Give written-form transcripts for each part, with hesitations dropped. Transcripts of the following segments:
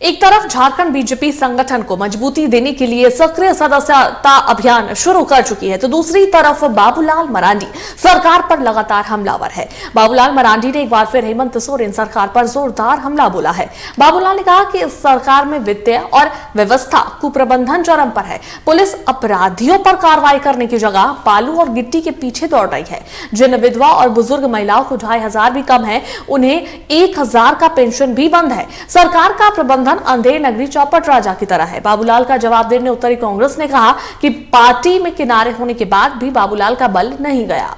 एक तरफ झारखंड बीजेपी संगठन को मजबूती देने के लिए सक्रिय सदस्यता अभियान शुरू कर चुकी है, तो दूसरी तरफ बाबूलाल मरांडी सरकार पर लगातार हमलावर है। बाबूलाल मरांडी ने एक बार फिर हेमंत सोरेन सरकार पर जोरदार हमला बोला है। बाबूलाल ने कहा कि इस सरकार में वित्तीय और व्यवस्था कुप्रबंधन चरम पर है। पुलिस अपराधियों पर कार्रवाई करने की जगह बालू और गिट्टी के पीछे दौड़ रही है। जिन विधवा और बुजुर्ग महिलाओं को 2500 भी कम है, उन्हें 1000 का पेंशन भी बंद है। सरकार का प्रबंधन अंधेर नगरी चौपट राजा की तरह है। बाबूलाल का जवाब देने उत्तरी कांग्रेस ने कहा कि पार्टी में किनारे होने के बाद भी बाबूलाल का बल नहीं गया।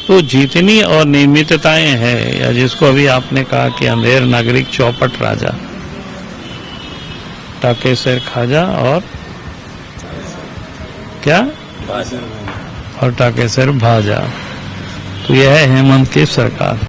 तो जितनी और नियमितताएं हैं, या जिसको अभी आपने कहा कि अंधेर नागरिक चौपट राजा, टाके सिर खाजा और क्या और टाके सिर भाजा, तो यह है हेमंत की सरकार।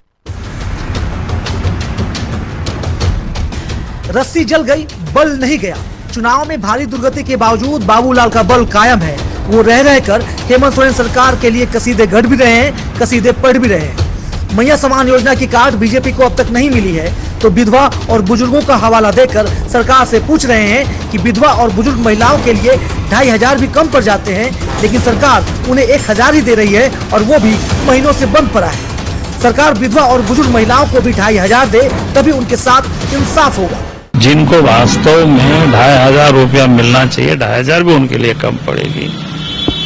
रस्सी जल गई, बल नहीं गया। चुनाव में भारी दुर्गति के बावजूद बाबूलाल का बल कायम है। वो रह रहकर हेमंत सोरेन सरकार के लिए कसीदे गढ़ भी रहे हैं, कसीदे पढ़ भी रहे हैं। मैया समान योजना की कार्ड बीजेपी को अब तक नहीं मिली है, तो विधवा और बुजुर्गों का हवाला देकर सरकार से पूछ रहे हैं कि विधवा और बुजुर्ग महिलाओं के लिए 2500 भी कम पड़ जाते हैं, लेकिन सरकार उन्हें 1000 ही दे रही है, और वो भी महीनों से बंद पड़ा है। सरकार विधवा और बुजुर्ग महिलाओं को भी 2500 दे, तभी उनके साथ इंसाफ होगा। जिनको वास्तव में 2500 रुपया मिलना चाहिए, 2500 भी उनके लिए कम पड़ेगी,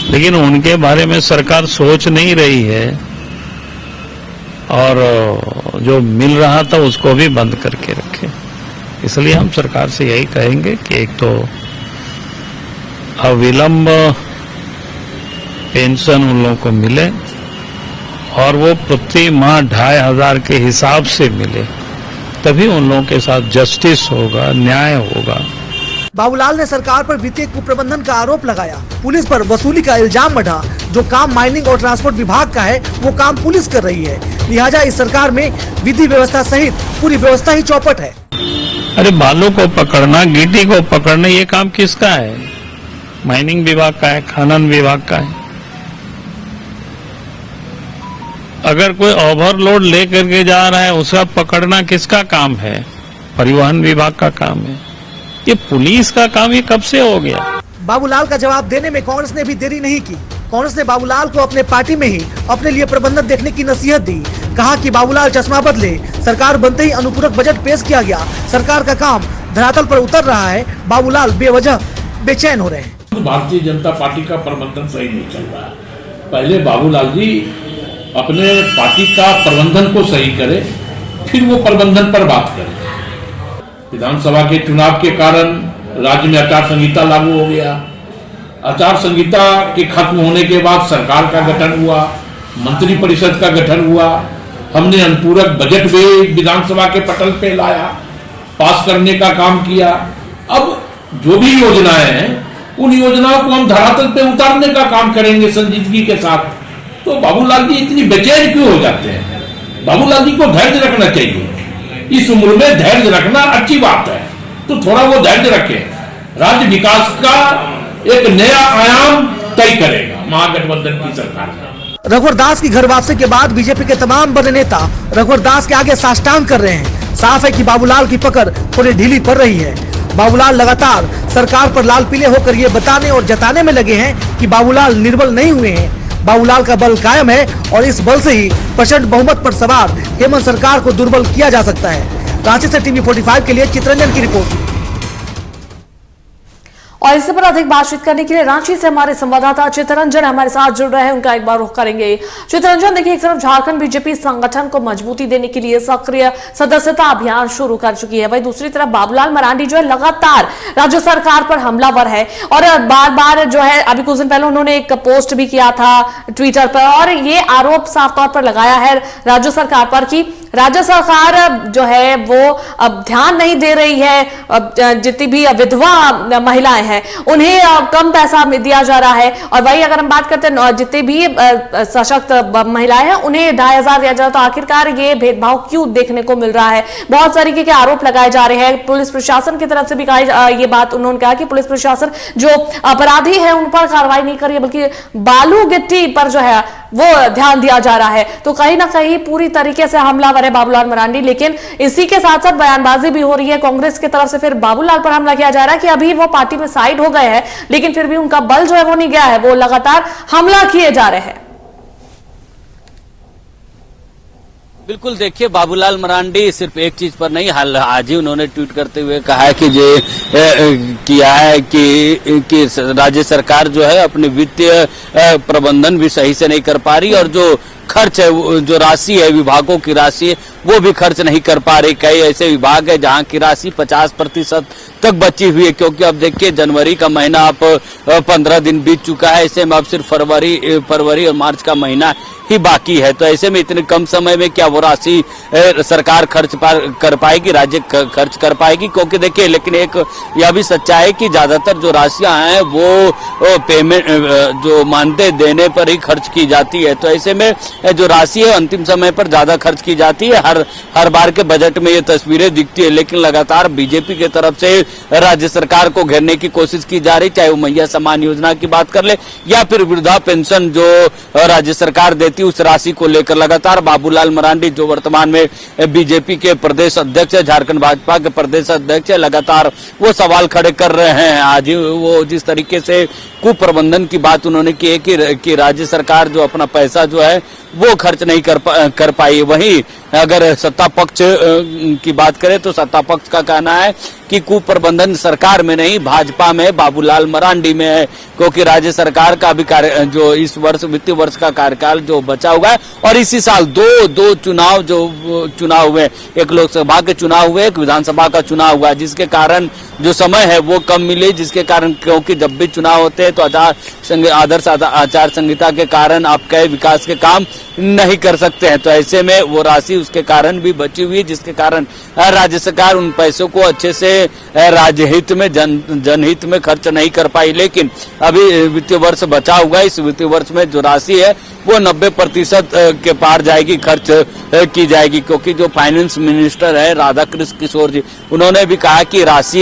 लेकिन उनके बारे में सरकार सोच नहीं रही है, और जो मिल रहा था उसको भी बंद करके रखे। इसलिए हम सरकार से यही कहेंगे कि एक तो अविलंब पेंशन उन लोगों को मिले, और वो प्रति माह 2500 के हिसाब से मिले, तभी उन लोगों के साथ जस्टिस होगा, न्याय होगा। बाबूलाल ने सरकार पर वित्तीय कुप्रबंधन का आरोप लगाया। पुलिस पर वसूली का इल्जाम बढ़ा। जो काम माइनिंग और ट्रांसपोर्ट विभाग का है, वो काम पुलिस कर रही है। लिहाजा इस सरकार में विधि व्यवस्था सहित पूरी व्यवस्था ही चौपट है। अरे बालू को पकड़ना, गिट्टी को पकड़ना, ये काम किसका है? माइनिंग विभाग का है, खनन विभाग का है। अगर कोई ओवरलोड लेकर के जा रहा है, उसका पकड़ना किसका काम है? परिवहन विभाग का काम है। ये पुलिस का काम ये कब से हो गया? बाबूलाल का जवाब देने में कांग्रेस ने भी देरी नहीं की। कांग्रेस ने बाबूलाल को अपने पार्टी में ही अपने लिए प्रबंधन देखने की नसीहत दी। कहा कि बाबूलाल चश्मा बदले। सरकार बनते ही अनुपूरक बजट पेश किया गया। सरकार का काम धरातल पर उतर रहा है। बाबूलाल बेवजह बेचैन हो रहे हैं। भारतीय जनता पार्टी का प्रबंधन सही नहीं चल रहा है। पहले बाबूलाल जी अपने पार्टी का प्रबंधन को सही करे, फिर वो प्रबंधन पर बात करे। विधानसभा के चुनाव के कारण राज्य में आचार संहिता लागू हो गया। आचार संहिता के खत्म होने के बाद सरकार का गठन हुआ, मंत्री परिषद का गठन हुआ। हमने अनुपूरक बजट भी विधानसभा के पटल पे लाया, पास करने का काम किया। अब जो भी योजनाएं हैं, उन योजनाओं को हम धरातल पे उतारने का काम करेंगे संजीदगी के साथ। तो बाबूलाल जी इतनी बेचैन क्यों हो जाते हैं? बाबूलाल जी को धैर्य रखना चाहिए। इस उम्र में धैर्य रखना अच्छी बात है, तो थोड़ा वो धैर्य रखें। राज्य विकास का एक नया आयाम तय करेगा महागठबंधन की सरकार। रघुवर दास की घर वापसी के बाद बीजेपी के तमाम बड़े नेता रघुवर दास के आगे साष्टांग कर रहे हैं। साफ है कि बाबूलाल की पकड़ थोड़ी ढीली पड़ रही है। बाबूलाल लगातार सरकार पर लाल पीले होकर ये बताने और जताने में लगे हैं कि बाबूलाल निर्बल नहीं हुए हैं। बाबूलाल का बल कायम है, और इस बल से ही प्रचंड बहुमत पर सवार हेमंत सरकार को दुर्बल किया जा सकता है। रांची से टीवी 45 के लिए चित्रंजन की रिपोर्ट। और इससे पर अधिक बातचीत करने के लिए रांची से हमारे संवाददाता चित्रंजन हमारे साथ जुड़ रहे हैं। उनका एक बार रुख करेंगे। चित्रंजन, देखिए, एक तरफ झारखंड बीजेपी संगठन को मजबूती देने के लिए सक्रिय सदस्यता अभियान शुरू कर चुकी है, वही दूसरी तरफ बाबूलाल मरांडी जो है लगातार राज्य सरकार पर हमलावर है, और बार बार जो है, अभी कुछ दिन पहले उन्होंने एक पोस्ट भी किया था ट्विटर पर, और ये आरोप साफ तौर पर लगाया है राज्य सरकार पर कि राज्य सरकार जो है वो अब ध्यान नहीं दे रही है। जितनी भी विधवा महिलाएं हैं उन्हें कम पैसा दिया जा रहा है, और वही अगर हम बात करते हैं जितनी भी सशक्त महिलाएं हैं उन्हें 2500 दिया जा रहा है। तो आखिरकार ये भेदभाव क्यों देखने को मिल रहा है? बहुत तरीके के आरोप लगाए जा रहे हैं। पुलिस प्रशासन की तरफ से भी ये बात उन्होंने कहा कि पुलिस प्रशासन जो अपराधी है उन पर कार्रवाई नहीं कर रही है, बल्कि बालू गिट्टी पर जो है वो ध्यान दिया जा रहा है। तो कहीं ना कहीं पूरी तरीके से हमलावर है बाबूलाल मरांडी। लेकिन इसी के साथ साथ बयानबाजी भी हो रही है कांग्रेस की तरफ से, फिर बाबूलाल पर हमला किया जा रहा है कि अभी वो पार्टी में साइड हो गए हैं, लेकिन फिर भी उनका बल जो है वो नहीं गया है, वो लगातार हमला किए जा रहे हैं। बिल्कुल, देखिए बाबूलाल मरांडी सिर्फ एक चीज पर नहीं, हाल आज ही उन्होंने ट्वीट करते हुए कहा है कि किया है कि राज्य सरकार जो है अपने वित्तीय प्रबंधन भी सही से नहीं कर पा रही और जो खर्च है, जो राशि है, विभागों की राशि है, वो भी खर्च नहीं कर पा रही। कई ऐसे विभाग है जहां की राशि 50% तक बची हुई है, क्योंकि अब देखिए जनवरी का महीना आप 15 दिन बीत चुका है, ऐसे में अब सिर्फ फरवरी और मार्च का महीना ही बाकी है। तो ऐसे में इतने कम समय में क्या वो राशि सरकार खर्च कर पाएगी, राज्य खर्च कर पाएगी? क्योंकि देखिए, लेकिन एक यह भी सच्चाई है कि ज्यादातर जो राशियां हैं वो पेमेंट जो मानदेय देने पर ही खर्च की जाती है। तो ऐसे में जो राशि है अंतिम समय पर ज्यादा खर्च की जाती है। हर बार के बजट में ये तस्वीरें दिखती है, लेकिन लगातार बीजेपी की तरफ से राज्य सरकार को घेरने की कोशिश की जा रही, चाहे वो मैया सम्मान योजना की बात कर ले या फिर वृद्धा पेंशन जो राज्य सरकार देती, उस राशि को लेकर लगातार बाबूलाल मरांडी जो वर्तमान में बीजेपी के प्रदेश अध्यक्ष है, झारखंड भाजपा के प्रदेश अध्यक्ष है, लगातार वो सवाल खड़े कर रहे हैं। आज वो जिस तरीके से कुप्रबंधन की बात उन्होंने की है कि राज्य सरकार जो अपना पैसा जो है वो खर्च नहीं कर पाई। वहीं अगर सत्ता पक्ष की बात करें तो सत्ता पक्ष का कहना है कि कुप्रबंधन सरकार में नहीं, भाजपा में, बाबूलाल मरांडी में है, क्योंकि राज्य सरकार का भी जो इस वर्ष वित्तीय वर्ष का कार्यकाल जो बचा हुआ है और इसी साल दो चुनाव हुए, एक लोकसभा के चुनाव हुए, एक विधानसभा का चुनाव हुआ, जिसके कारण जो समय है वो कम मिले, जिसके कारण, क्योंकि जब भी चुनाव होते हैं तो आदर्श आचार संहिता के कारण आप कई विकास के काम नहीं कर सकते हैं। तो ऐसे में वो राशि उसके कारण भी बची हुई है, जिसके कारण राज्य सरकार उन पैसों को अच्छे से राज्य हित में, जनहित में खर्च नहीं कर पाई। लेकिन अभी वित्तीय वर्ष बचा हुआ है, इस वित्तीय वर्ष में जो राशि है वो 90% के पार जाएगी, खर्च की जाएगी, क्योंकि जो फाइनेंस मिनिस्टर है राधाकृष्ण किशोर जी, उन्होंने भी कहा कि राशि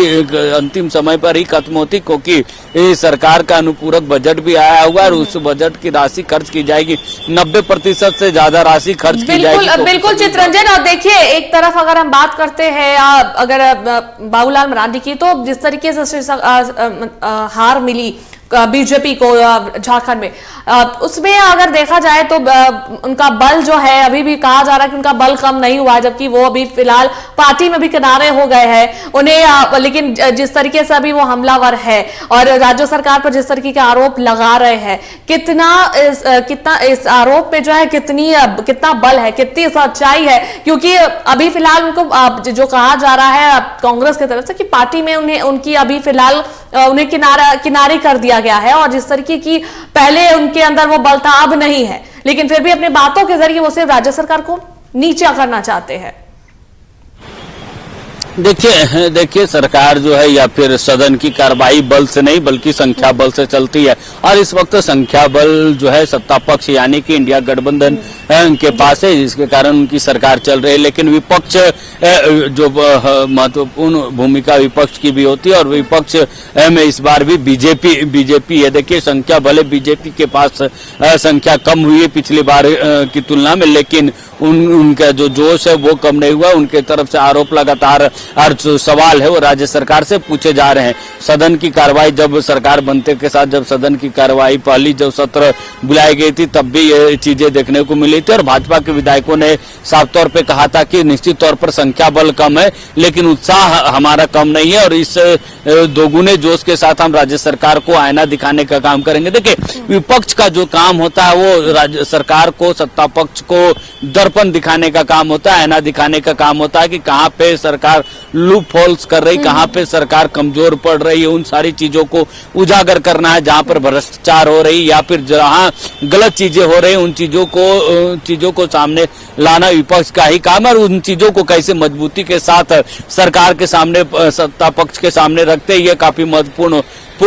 अंतिम समय पर ही खत्म होती, क्योंकि सरकार का अनुपूरक बजट भी आया हुआ है और उस बजट की राशि खर्च की जाएगी, 90% से ज्यादा राशि खर्च की जाएगी। बिल्कुल चित्रंजन, और देखिए एक तरफ अगर हम बात करते हैं अगर बाबूलाल मरांडी की, तो जिस तरीके से हार मिली बीजेपी को झारखंड में, उसमें अगर देखा जाए तो उनका बल जो है, अभी भी कहा जा रहा है कि उनका बल कम नहीं हुआ, जबकि वो अभी फिलहाल पार्टी में भी किनारे हो गए हैं उन्हें। लेकिन जिस तरीके से अभी वो हमलावर है और राज्य सरकार पर जिस तरीके के आरोप लगा रहे हैं, कितना इस आरोप पे जो है कितना बल है, कितनी सच्चाई है? क्योंकि अभी फिलहाल उनको जो कहा जा रहा है कांग्रेस की तरफ से कि पार्टी में उनकी अभी फिलहाल उन्हें किनारे कर दिया गया है, और जिस तरीके की पहले उनके अंदर वो बल था अब नहीं है, लेकिन फिर भी अपने बातों के जरिए वो सिर्फ राज्य सरकार को नीचा करना चाहते हैं। देखिए सरकार जो है या फिर सदन की कार्रवाई बल से नहीं बल्कि संख्या बल से चलती है, और इस वक्त संख्या बल जो है सत्ता पक्ष यानी कि इंडिया गठबंधन के पास है, जिसके कारण उनकी सरकार चल रही है। लेकिन विपक्ष जो महत्वपूर्ण भूमिका विपक्ष की भी होती है, और विपक्ष में इस बार भी बीजेपी है। देखिए संख्या भले बीजेपी के पास संख्या कम हुई है पिछली बार की तुलना में, लेकिन उनका जो जोश है वो कम नहीं हुआ। उनके तरफ से आरोप लगातार और जो सवाल है वो राज्य सरकार से पूछे जा रहे हैं। सदन की कार्रवाई जब सरकार बनते के साथ, जब सदन की कार्रवाई पहली जो सत्र बुलाई गई थी, तब भी ये चीजें देखने को मिली थी, और भाजपा के विधायकों ने साफ तौर पे कहा था कि निश्चित तौर पर संख्या बल कम है, लेकिन उत्साह हमारा कम नहीं है, और इस दोगुने जोश के साथ हम राज्य सरकार को आईना दिखाने का काम करेंगे। देखिए विपक्ष का जो काम होता है वो राज्य सरकार को, सत्ता पक्ष को दर्पण दिखाने का काम होता है, आईना दिखाने का काम होता है कि कहाँ पे सरकार लूप होल्स कर रही, कहाँ पे सरकार कमजोर पड़ रही है, उन सारी चीजों को उजागर करना है। जहाँ पर भ्रष्टाचार हो रही या फिर जहाँ गलत चीजें हो रही, उन चीजों को सामने लाना विपक्ष का ही काम है, और उन चीजों को कैसे मजबूती के साथ सरकार के सामने, सत्ता पक्ष के सामने रखते, ये काफी महत्वपूर्ण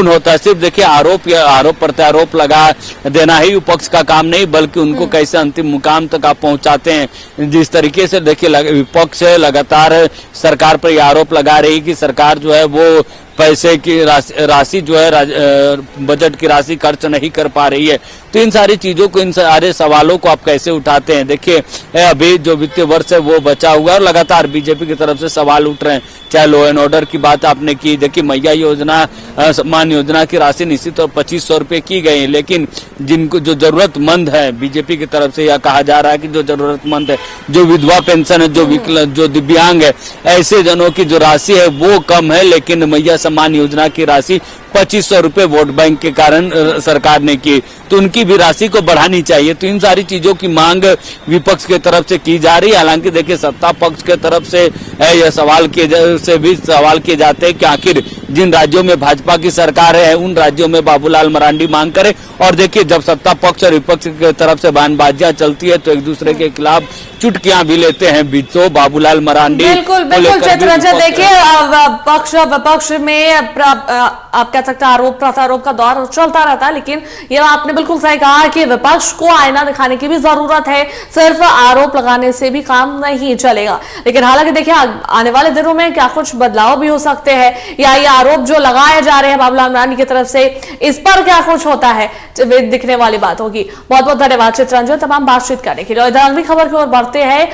होता है। सिर्फ देखिए आरोप प्रत्यारोप लगा देना ही विपक्ष का काम नहीं, बल्कि उनको कैसे अंतिम मुकाम तक आप पहुंचाते हैं। जिस तरीके से देखिए विपक्ष लगातार सरकार पर यह आरोप लगा रही कि सरकार जो है वो पैसे की राशि जो है बजट की राशि खर्च नहीं कर पा रही है। तो इन सारी चीजों को, इन सारे सवालों को आप कैसे उठाते हैं? देखिए अभी जो वित्तीय वर्ष है वो बचा हुआ है और लगातार बीजेपी की तरफ से सवाल उठ रहे हैं। चाहे लॉ एंड ऑर्डर की बात आपने की, देखिए मैया योजना, सम्मान योजना की राशि निश्चित और 2500 रुपए की गई है, लेकिन जिनको जो जरूरतमंद है, बीजेपी की तरफ से यह कहा जा रहा है कि जो जरूरतमंद है, जो विधवा पेंशन है, जो विकलांग, जो दिव्यांग है, ऐसे जनों की जो राशि है वो कम है, लेकिन मैया सम्मान योजना की राशि 2500 रुपए वोट बैंक के कारण सरकार ने की, तो उनकी भी राशि को बढ़ानी चाहिए। तो इन सारी चीजों की मांग विपक्ष के तरफ से की जा रही है। हालांकि देखिए सत्ता पक्ष के तरफ से यह सवाल किए जाते हैं कि आखिर जिन राज्यों में भाजपा की सरकार है उन राज्यों में बाबूलाल मरांडी मांग करे, और देखिए जब सत्ता पक्ष और विपक्ष की तरफ से बयानबाजियां चलती है तो एक दूसरे के खिलाफ चुटकियां भी लेते हैं बीचो बाबूलाल मरांडी। बिल्कुल चित्ररंजन, देखिए पक्ष विपक्ष में आप कह सकते हैं आरोप प्रत्यारोप का दौर चलता रहता है, लेकिन ये आपने बिल्कुल सही कहा कि विपक्ष को आईना दिखाने की भी जरूरत है, सिर्फ आरोप लगाने से भी काम नहीं चलेगा। लेकिन हालांकि देखिए आने वाले दिनों में क्या कुछ बदलाव भी हो सकते हैं, या ये आरोप जो लगाए जा रहे हैं बाबूलाल मरांडी की तरफ से, इस पर क्या कुछ होता है दिखने वाली बात होगी। बहुत बहुत धन्यवाद चित्ररंजन तमाम बातचीत करने के लिए। इधर अगली खबर की ओर बढ़ते हैं।